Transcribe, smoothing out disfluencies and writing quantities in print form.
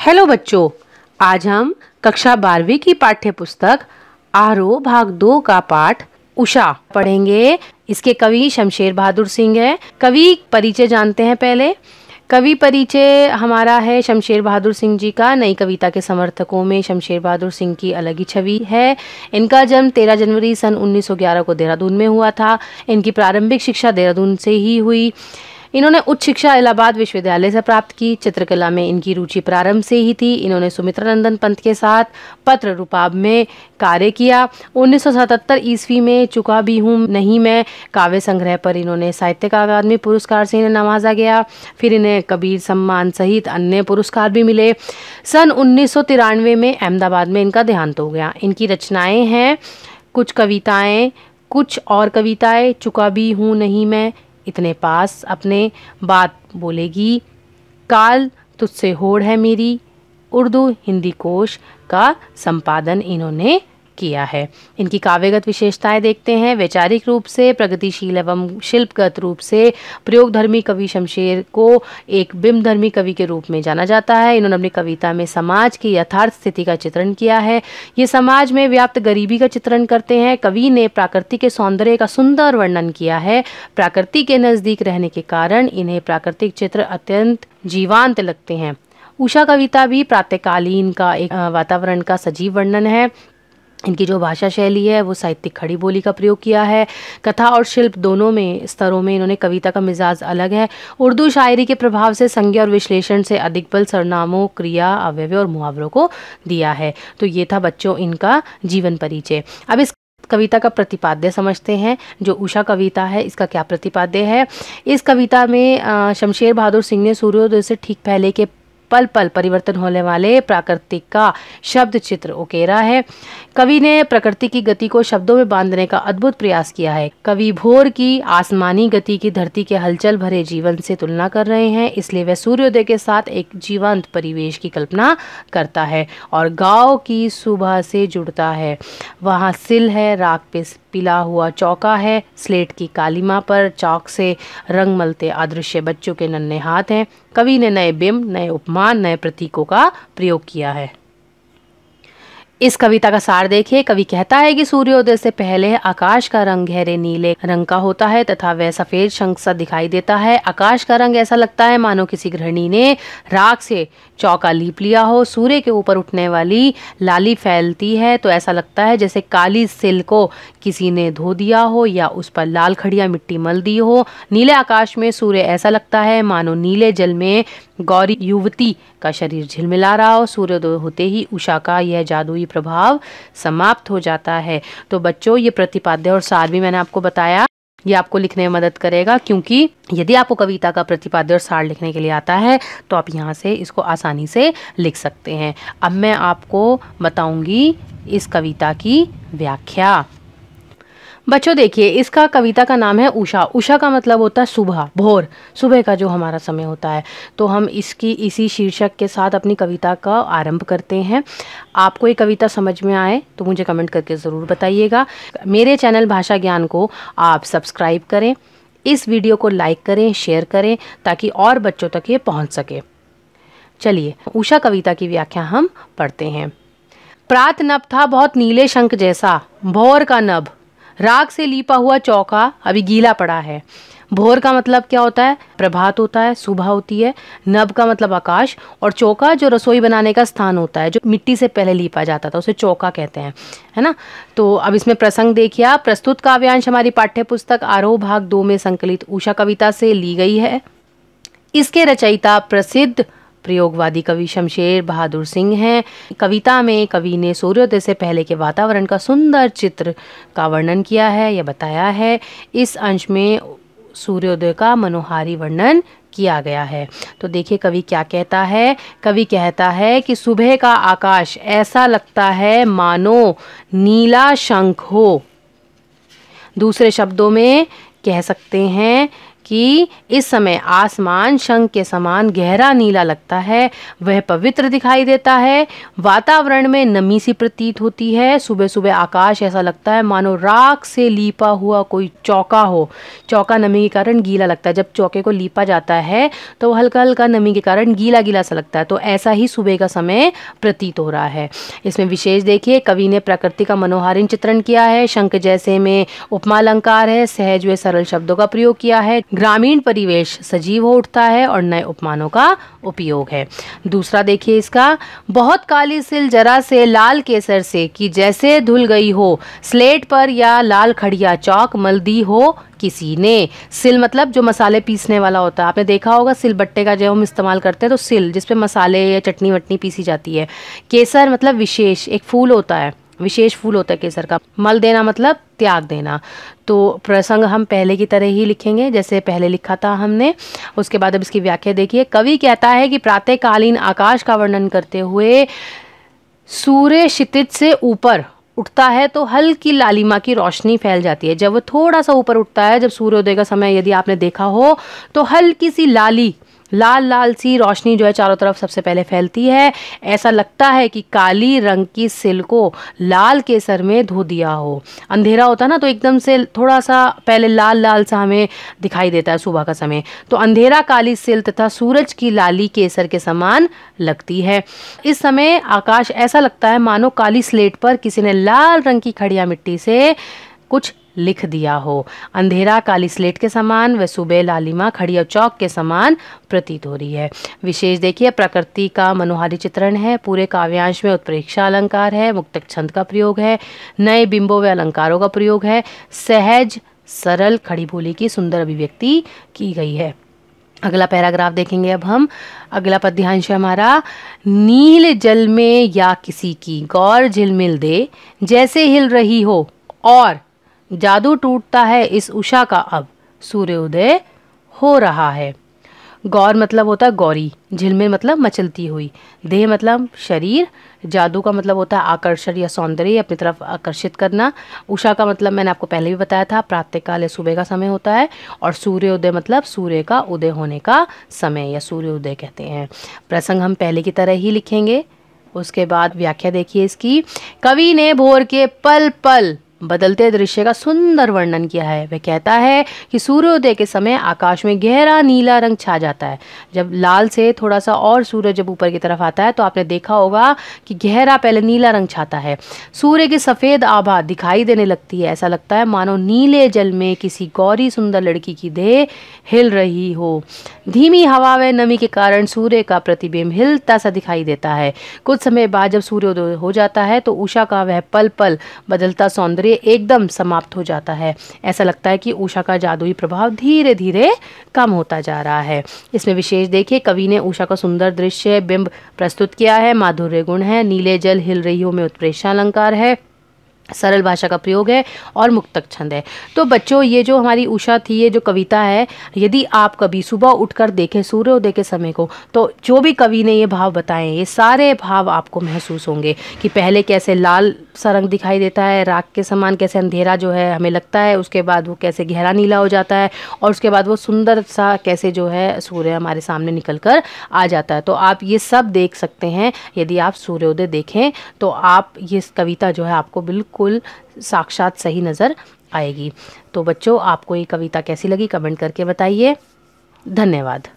Hello बच्चों, आज हम कक्षा 12वीं की पाठ्य पुस्तक आरोह भाग 2 का पाठ उषा पढ़ेंगे। इसके कवि शमशेर बहादुर सिंह है। कवि परिचय जानते हैं पहले। कवि परिचय हमारा है शमशेर बहादुर सिंह जी का। नई कविता के समर्थकों में शमशेर बहादुर सिंह की अलग ही छवि है। इनका जन्म 13 जनवरी सन 1911 को देहरादून में हुआ था। इनकी प्रारंभिक शिक्षा देहरादून से ही हुई। इन्होंने उच्च शिक्षा इलाहाबाद विश्वविद्यालय से प्राप्त की। चित्रकला में इनकी रुचि प्रारंभ से ही थी। इन्होंने सुमित्रा नंदन पंत के साथ पत्र रूपाब में कार्य किया। 1977 ईस्वी में चुका भी हूँ नहीं मैं काव्य संग्रह पर इन्होंने साहित्यिक अकादमी पुरस्कार से इन्हें नवाजा गया। फिर इन्हें कबीर सम्मान सहित अन्य पुरस्कार भी मिले। सन 1993 में अहमदाबाद में इनका देहांत हो गया। इनकी रचनाएं हैं कुछ कविताएं, कुछ और कविताएं, चुका भी हूँ नहीं मैं, इतने पास अपने बात बोलेगी, काल तुझसे होड़ है मेरी, उर्दू हिंदी कोश का संपादन इन्होंने किया है। इनकी काव्यगत विशेषताएं देखते हैं। वैचारिक रूप से प्रगतिशील एवं शिल्पगत रूप से प्रयोगधर्मी कवि शमशेर को एक बिंबधर्मी कवि के रूप में जाना जाता है। इन्होंने अपनी कविता में समाज की यथार्थ स्थिति का चित्रण किया है। ये समाज में व्याप्त गरीबी का चित्रण करते हैं। कवि ने प्रकृति के सौंदर्य का सुंदर वर्णन किया है। प्रकृति के नजदीक रहने के कारण इन्हें प्राकृतिक चित्र अत्यंत जीवांत लगते हैं। उषा कविता भी प्रातःकालीन का एक वातावरण का सजीव वर्णन है। इनकी जो भाषा शैली है वो साहित्यिक खड़ी बोली का प्रयोग किया है। कथा और शिल्प दोनों में स्तरों में इन्होंने कविता का मिजाज अलग है। उर्दू शायरी के प्रभाव से संज्ञा और विश्लेषण से अधिक बल सर्वनामों, क्रिया, अव्यय और मुहावरों को दिया है। तो ये था बच्चों इनका जीवन परिचय। अब इस कविता का प्रतिपाद्य समझते हैं। जो उषा कविता है इसका क्या प्रतिपाद्य है। इस कविता में शमशेर बहादुर सिंह ने सूर्योदय से ठीक पहले के पल पल परिवर्तन होने वाले प्राकृतिक का शब्द चित्र उकेरा है। कवि ने प्रकृति की गति को शब्दों में बांधने का अद्भुत प्रयास किया है। कवि भोर की आसमानी गति की धरती के हलचल भरे जीवन से तुलना कर रहे हैं, इसलिए वह सूर्योदय के साथ एक जीवंत परिवेश की कल्पना करता है और गांव की सुबह से जुड़ता है। वहाँ सिल है, राख पे पिला हुआ चौका है, स्लेट की कालीमा पर चौक से रंग मलते अदृश्य बच्चों के नन्हे हाथ हैं। कवि ने नए बिंब, नए उपमान, नए प्रतीकों का प्रयोग किया है। इस कविता का सार देखिए। कवि कहता है कि सूर्योदय से पहले आकाश का रंग गहरे नीले रंग का होता है तथा वह सफेद शंख सा दिखाई देता है। आकाश का रंग ऐसा लगता है मानो किसी गृहिणी ने राख से चौका लीप लिया हो। सूर्य के ऊपर उठने वाली लाली फैलती है तो ऐसा लगता है जैसे काली सिल को किसी ने धो दिया हो या उस पर लाल खड़िया मिट्टी मल दी हो। नीले आकाश में सूर्य ऐसा लगता है मानो नीले जल में गौरी युवती का शरीर झिलमिला रहा हो। सूर्योदय होते ही उषा का यह जादुई प्रभाव समाप्त हो जाता है। तो बच्चों ये प्रतिपाद्य और सार भी मैंने आपको बताया, ये आपको लिखने में मदद करेगा, क्योंकि यदि आपको कविता का प्रतिपाद्य और सार लिखने के लिए आता है तो आप यहाँ से इसको आसानी से लिख सकते हैं। अब मैं आपको बताऊंगी इस कविता की व्याख्या। बच्चों देखिए, इसका कविता का नाम है उषा। उषा का मतलब होता है सुबह, भोर, सुबह का जो हमारा समय होता है। तो हम इसी शीर्षक के साथ अपनी कविता का आरंभ करते हैं। आपको ये कविता समझ में आए तो मुझे कमेंट करके ज़रूर बताइएगा। मेरे चैनल भाषा ज्ञान को आप सब्सक्राइब करें, इस वीडियो को लाइक करें, शेयर करें ताकि और बच्चों तक ये पहुँच सके। चलिए उषा कविता की व्याख्या हम पढ़ते हैं। प्रात नभ था बहुत नीले शंख जैसा, भोर का नभ, राख से लीपा हुआ चौका अभी गीला पड़ा है। भोर का मतलब क्या होता है? प्रभात होता है, सुबह होती है। नभ का मतलब आकाश, और चौका जो रसोई बनाने का स्थान होता है, जो मिट्टी से पहले लीपा जाता था, उसे चौका कहते हैं, है ना। तो अब इसमें प्रसंग देखिए। प्रस्तुत काव्यांश हमारी पाठ्य पुस्तक आरोह भाग 2 में संकलित उषा कविता से ली गई है। इसके रचयिता प्रसिद्ध प्रयोगवादी कवि शमशेर बहादुर सिंह हैं। कविता में कवि ने सूर्योदय से पहले के वातावरण का सुंदर चित्र का वर्णन किया है, यह बताया है। इस अंश में सूर्योदय का मनोहारी वर्णन किया गया है। तो देखिए कवि क्या कहता है। कवि कहता है कि सुबह का आकाश ऐसा लगता है मानो नीला शंख हो। दूसरे शब्दों में कह सकते हैं कि इस समय आसमान शंख के समान गहरा नीला लगता है, वह पवित्र दिखाई देता है। वातावरण में नमी सी प्रतीत होती है। सुबह सुबह आकाश ऐसा लगता है मानो राख से लीपा हुआ कोई चौका हो। चौका नमी के कारण गीला लगता है। जब चौके को लीपा जाता है तो वो हल्का हल्का नमी के कारण गीला गीला सा लगता है। तो ऐसा ही सुबह का समय प्रतीत हो रहा है। इसमें विशेष देखिए, कवि ने प्रकृति का मनोहारिणी चित्रण किया है। शंख जैसे में उपमा अलंकार है। सहज व सरल शब्दों का प्रयोग किया है। ग्रामीण परिवेश सजीव हो उठता है और नए उपमानों का उपयोग है। दूसरा देखिए इसका, बहुत काली सिल जरा से लाल केसर से कि जैसे धुल गई हो, स्लेट पर या लाल खड़िया चौक मल दी हो किसी ने। सिल मतलब जो मसाले पीसने वाला होता है। आपने देखा होगा सिलबट्टे का जब हम इस्तेमाल करते हैं तो सिल, जिसपे मसाले या चटनी वटनी पीसी जाती है। केसर मतलब विशेष, एक फूल होता है, विशेष फूल होता है केसर का। मल देना मतलब त्याग देना। तो प्रसंग हम पहले की तरह ही लिखेंगे जैसे पहले लिखा था हमने। उसके बाद अब इसकी व्याख्या देखिए। कवि कहता है कि प्रातःकालीन आकाश का वर्णन करते हुए सूर्य क्षितिज से ऊपर उठता है तो हल्की लालिमा की रोशनी फैल जाती है। जब वो थोड़ा सा ऊपर उठता है, जब सूर्योदय का समय यदि आपने देखा हो, तो हल्की सी लाली लाल लाल सी रोशनी जो है चारों तरफ सबसे पहले फैलती है। ऐसा लगता है कि काली रंग की सिल को लाल केसर में धो दिया हो। अंधेरा होता है ना, तो एकदम से थोड़ा सा पहले लाल लाल सा हमें दिखाई देता है सुबह का समय। तो अंधेरा काली सिल तथा सूरज की लाली केसर के समान लगती है। इस समय आकाश ऐसा लगता है मानो काली स्लेट पर किसी ने लाल रंग की खड़िया मिट्टी से कुछ लिख दिया हो। अंधेरा काली स्लेट के समान व सुबह लालिमा खड़िया चौक के समान प्रतीत हो रही है। विशेष देखिए, प्रकृति का मनोहारी चित्रण है। पूरे काव्यांश में उत्प्रेक्षा अलंकार है। मुक्तक छंद का प्रयोग है। नए बिंबों व अलंकारों का प्रयोग है। सहज सरल खड़ी बोली की सुंदर अभिव्यक्ति की गई है। अगला पैराग्राफ देखेंगे अब हम। अगला पद्यांश है हमारा, नील जल में या किसी की गौर झिलमिल दे, जैसे हिल रही हो और जादू टूटता है इस उषा का, अब सूर्योदय हो रहा है। गौर मतलब होता है गौरी, झिलमिल मतलब मचलती हुई, देह मतलब शरीर, जादू का मतलब होता है आकर्षण या सौंदर्य, अपनी तरफ आकर्षित करना। उषा का मतलब मैंने आपको पहले भी बताया था, प्रातःकाल या सुबह का समय होता है। और सूर्योदय मतलब सूर्य का उदय होने का समय या सूर्योदय कहते हैं। प्रसंग हम पहले की तरह ही लिखेंगे। उसके बाद व्याख्या देखिए इसकी। कवि ने भोर के पल पल बदलते दृश्य का सुंदर वर्णन किया है। वह कहता है कि सूर्योदय के समय आकाश में गहरा नीला रंग छा जाता है। जब लाल से थोड़ा सा और सूरज जब ऊपर की तरफ आता है तो आपने देखा होगा कि गहरा पहले नीला रंग छाता है। सूर्य की सफ़ेद आभा दिखाई देने लगती है। ऐसा लगता है मानो नीले जल में किसी गौरी सुंदर लड़की की देह हिल रही हो। धीमी हवा व नमी के कारण सूर्य का प्रतिबिंब हिलता सा दिखाई देता है। कुछ समय बाद जब सूर्योदय हो जाता है तो उषा का वह पल पल बदलता सौंदर्य एकदम समाप्त हो जाता है। ऐसा लगता है कि उषा का जादुई प्रभाव धीरे धीरे कम होता जा रहा है। इसमें विशेष देखिए, कवि ने उषा का सुंदर दृश्य बिंब प्रस्तुत किया है। माधुर्य गुण है। नीले जल हिल रही हो में उत्प्रेक्षा अलंकार है। सरल भाषा का प्रयोग है और मुक्तक छंद है। तो बच्चों, ये जो हमारी उषा थी, ये जो कविता है, यदि आप कभी सुबह उठकर देखें सूर्योदय के समय को, तो जो भी कवि ने ये भाव बताए, ये सारे भाव आपको महसूस होंगे कि पहले कैसे लाल सा रंग दिखाई देता है राख के समान, कैसे अंधेरा जो है हमें लगता है, उसके बाद वो कैसे गहरा नीला हो जाता है, और उसके बाद वो सुंदर सा कैसे जो है सूर्य हमारे सामने निकल कर आ जाता है। तो आप ये सब देख सकते हैं। यदि आप सूर्योदय देखें तो आप ये कविता जो है आपको बिल्कुल साक्षात सही नज़र आएगी। तो बच्चों, आपको ये कविता कैसी लगी कमेंट करके बताइए। धन्यवाद।